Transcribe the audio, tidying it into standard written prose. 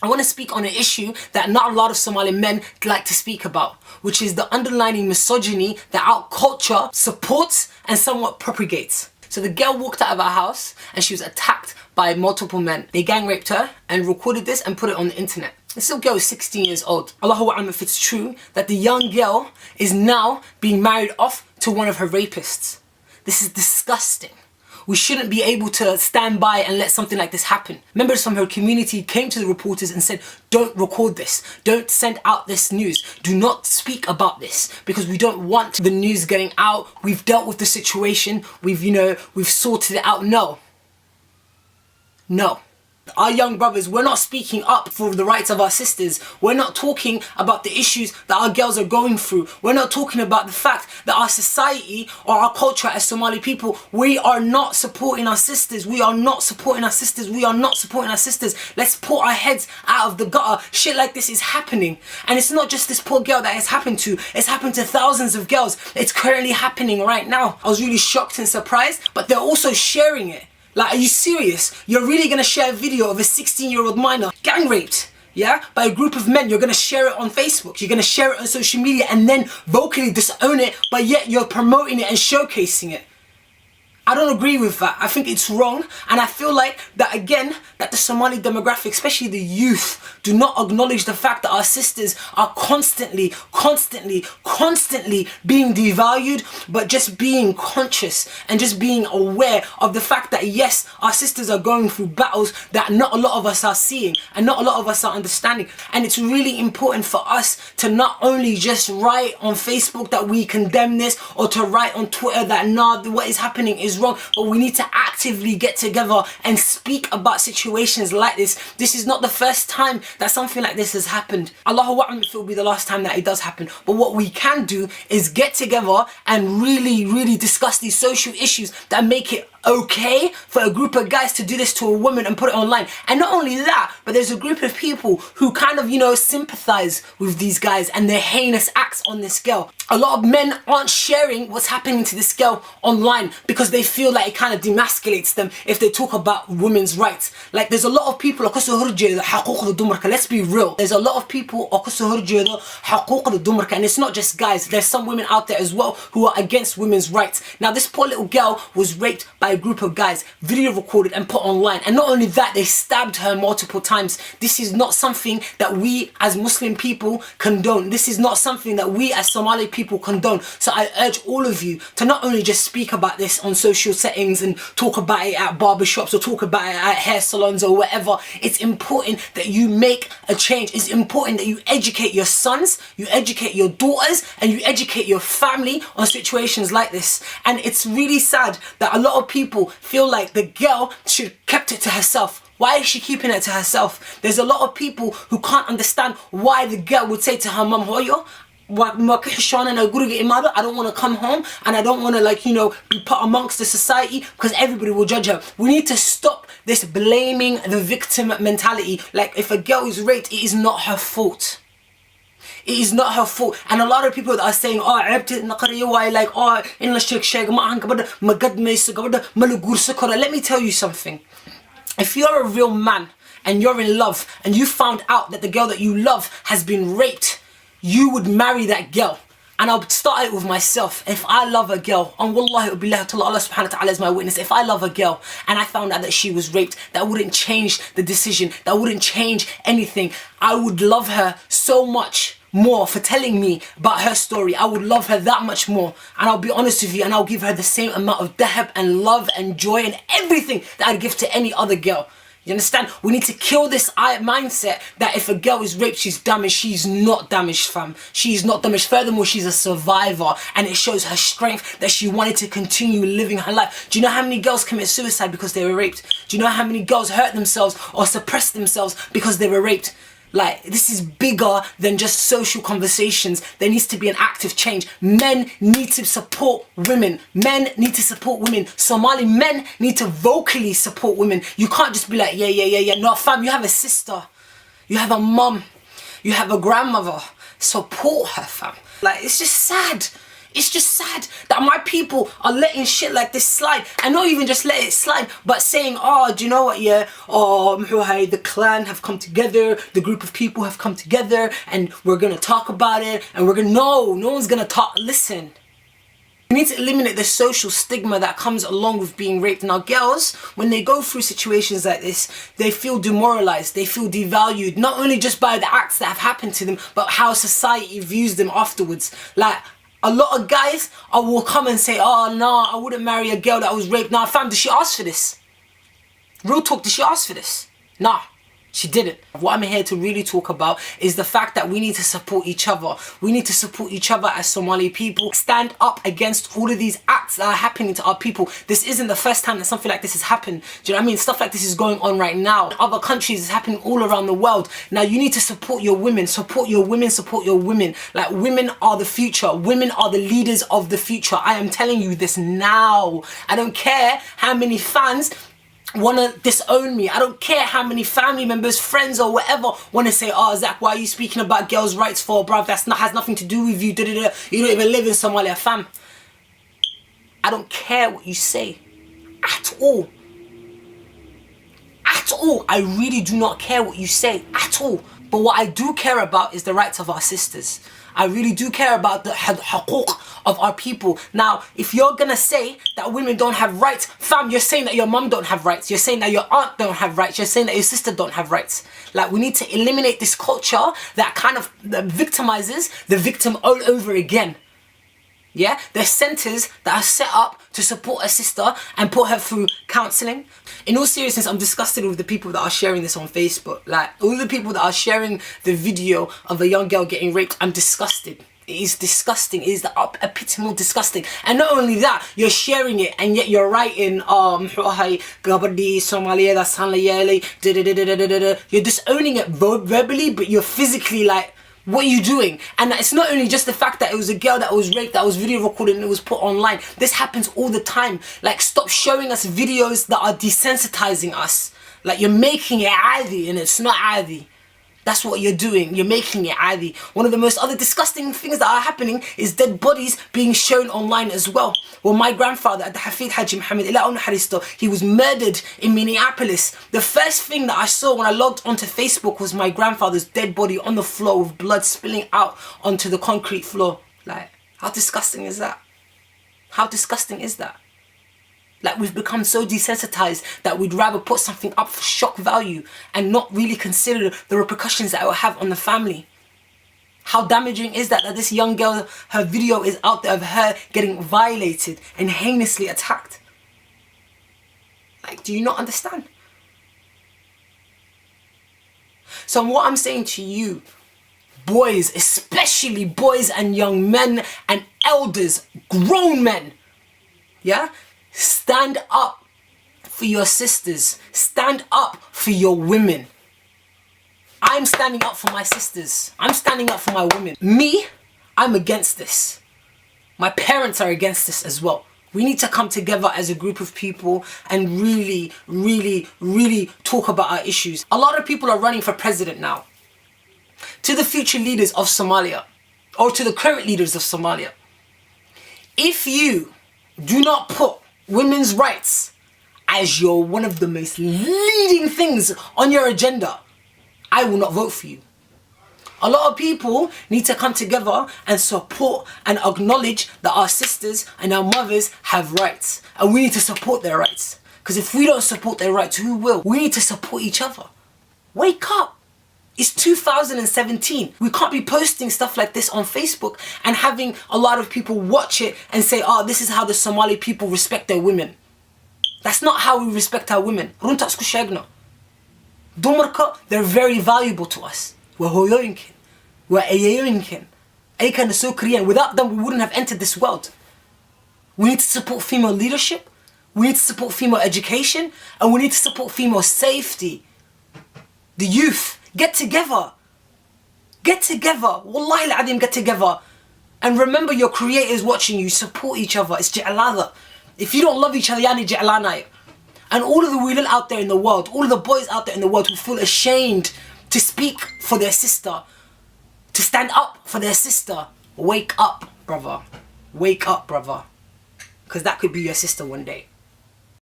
I want to speak on an issue that not a lot of Somali men like to speak about, which is the underlying misogyny that our culture supports and somewhat propagates. So the girl walked out of her house and she was attacked by multiple men. They gang raped her and recorded this and put it on the internet. This little girl is 16 years old. Allahu A'lam if it's true that the young girl is now being married off to one of her rapists. This is disgusting. We shouldn't be able to stand by and let something like this happen. Members from her community came to the reporters and said, don't record this. Don't send out this news. Do not speak about this because we don't want the news getting out. We've dealt with the situation. We've sorted it out. No. No. Our young brothers, we're not speaking up for the rights of our sisters. We're not talking about the issues that our girls are going through. We're not talking about the fact that our society or our culture as Somali people, we are not supporting our sisters. We are not supporting our sisters. We are not supporting our sisters. Let's pull our heads out of the gutter. Shit like this is happening. And it's not just this poor girl that it's happened to. It's happened to thousands of girls. It's currently happening right now. I was really shocked and surprised, but they're also sharing it. Like, are you serious? You're really gonna share a video of a 16-year-old minor gang raped, yeah, by a group of men? You're gonna share it on Facebook, you're gonna share it on social media and then vocally disown it, but yet you're promoting it and showcasing it. I don't agree with that. I think it's wrong, and I feel like that again, that the Somali demographic, especially the youth, do not acknowledge the fact that our sisters are constantly being devalued, but just being conscious and just being aware of the fact that yes, our sisters are going through battles that not a lot of us are seeing and not a lot of us are understanding. And it's really important for us to not only just write on Facebook that we condemn this, or to write on Twitter that nah, what is happening is wrong, but we need to actively get together and speak about situations like this. This is not the first time that something like this has happened. Allahu A'lam if it will be the last time that it does happen. But what we can do is get together and really discuss these social issues that make it okay for a group of guys to do this to a woman and put it online. And not only that, but there's a group of people who kind of, sympathize with these guys and their heinous acts on this girl. A lot of men aren't sharing what's happening to this girl online because they feel like it kind of demasculates them if they talk about women's rights. Like, there's a lot of people, let's be real, there's a lot of people and it's not just guys, there's some women out there as well who are against women's rights. Now, this poor little girl was raped by a group of guys, video recorded and put online, and not only that, they stabbed her multiple times. This is not something that we as Muslim people condone. This is not something that we as Somali people condone. So I urge all of you to not only just speak about this on social settings and talk about it at barbershops or talk about it at hair salons or whatever. It's important that you make a change. It's important that you educate your sons, you educate your daughters, and you educate your family on situations like this. And it's really sad that a lot of people feel like the girl should have kept it to herself. Why is she keeping it to herself? There's a lot of people who can't understand why the girl would say to her mum, Hoyo, I don't want to come home and I don't want to be put amongst the society because everybody will judge her. We need to stop this blaming the victim mentality. Like, if a girl is raped, it is not her fault. It is not her fault. And a lot of people that are saying, let me tell you something. If you're a real man and you're in love and you found out that the girl that you love has been raped, you would marry that girl. And I'll start it with myself. If I love a girl, and wallahi Allah subhanahu wa ta'ala is my witness, if I love a girl and I found out that she was raped, that wouldn't change the decision, that wouldn't change anything. I would love her so much more for telling me about her story. I would love her that much more, and I'll be honest with you, and I'll give her the same amount of dahab and love and joy and everything that I'd give to any other girl. You understand? We need to kill this mindset that if a girl is raped, she's damaged. She's not damaged, fam. She's not damaged. Furthermore, she's a survivor, and it shows her strength that she wanted to continue living her life. Do you know how many girls commit suicide because they were raped? Do you know how many girls hurt themselves or suppress themselves because they were raped? Like, this is bigger than just social conversations. There needs to be an active change. Men need to support women. Men need to support women. Somali men need to vocally support women. You can't just be like, yeah. No, fam, you have a sister. You have a mum. You have a grandmother. Support her, fam. Like, it's just sad. It's just sad that my people are letting shit like this slide, and not even just let it slide, but saying, oh, do you know what, yeah, oh, the clan have come together, the group of people have come together, and we're gonna talk about it, and no one's gonna talk. Listen, we need to eliminate the social stigma that comes along with being raped. Now, girls, when they go through situations like this, they feel demoralized, they feel devalued, not only just by the acts that have happened to them, but how society views them afterwards. Like, a lot of guys will come and say, oh no, I wouldn't marry a girl that was raped. Nah, fam, did she ask for this? Real talk, did she ask for this? Nah, she didn't. What I'm here to really talk about is the fact that we need to support each other. We need to support each other as Somali people. Stand up against all of these acts that are happening to our people. This isn't the first time that something like this has happened. Do you know what I mean? Stuff like this is going on right now. Other countries, is happening all around the world. Now you need to support your women. Support your women, support your women. Like, women are the future. Women are the leaders of the future. I am telling you this now. I don't care how many fans want to disown me. I don't care how many family members, friends or whatever want to say, oh Zach, why are you speaking about girls' rights for, bruv? Has nothing to do with you. You don't even live in Somalia, fam. I don't care what you say at all. At all. I really do not care what you say at all. But what I do care about is the rights of our sisters. I really do care about the huquq of our people. Now, if you're gonna say that women don't have rights, fam, you're saying that your mum don't have rights. You're saying that your aunt don't have rights. You're saying that your sister don't have rights. Like, we need to eliminate this culture that kind of victimizes the victim all over again. Yeah, there's centers that are set up to support a sister and put her through counseling. In all seriousness, I'm disgusted with the people that are sharing this on Facebook. Like, all the people that are sharing the video of a young girl getting raped, I'm disgusted. It is disgusting. It is the epitome disgusting. And not only that, you're sharing it and yet you're writing, you're disowning it verbally, but you're physically like, what are you doing? And it's not only just the fact that it was a girl that was raped, that was video recorded and it was put online. This happens all the time. Like, stop showing us videos that are desensitizing us. Like, you're making it adi and it's not adi. That's what you're doing. You're making it adi. One of the most other disgusting things that are happening is dead bodies being shown online as well. Well, my grandfather, the Hafid Haji Muhammad, he was murdered in Minneapolis. The first thing that I saw when I logged onto Facebook was my grandfather's dead body on the floor with blood spilling out onto the concrete floor. Like, how disgusting is that? How disgusting is that? Like, we've become so desensitized that we'd rather put something up for shock value and not really consider the repercussions that it will have on the family. How damaging is that this young girl, her video is out there of her getting violated and heinously attacked? Like, do you not understand? So what I'm saying to you, boys, especially boys and young men and elders, grown men, yeah? Stand up for your sisters. Stand up for your women. I'm standing up for my sisters. I'm standing up for my women. Me, I'm against this. My parents are against this as well. We need to come together as a group of people and really, really, really talk about our issues. A lot of people are running for president now. To the future leaders of Somalia, or to the current leaders of Somalia, if you do not put women's rights as one of the most leading things on your agenda, I will not vote for you. A lot of people need to come together and support and acknowledge that our sisters and our mothers have rights, and we need to support their rights. Because if we don't support their rights, who will? We need to support each other. Wake up. It's 2017. We can't be posting stuff like this on Facebook and having a lot of people watch it and say, oh, this is how the Somali people respect their women. That's not how we respect our women. They're very valuable to us. Without them, we wouldn't have entered this world. We need to support female leadership. We need to support female education. And we need to support female safety. The youth. Get together. Get together. Wallahi al-adim, get together. And remember, your creator is watching you. Support each other. It's ji'alada. If you don't love each other, yani ji'alana. And all of the women out there in the world, all of the boys out there in the world who feel ashamed to speak for their sister, to stand up for their sister, wake up, brother. Wake up, brother. Because that could be your sister one day.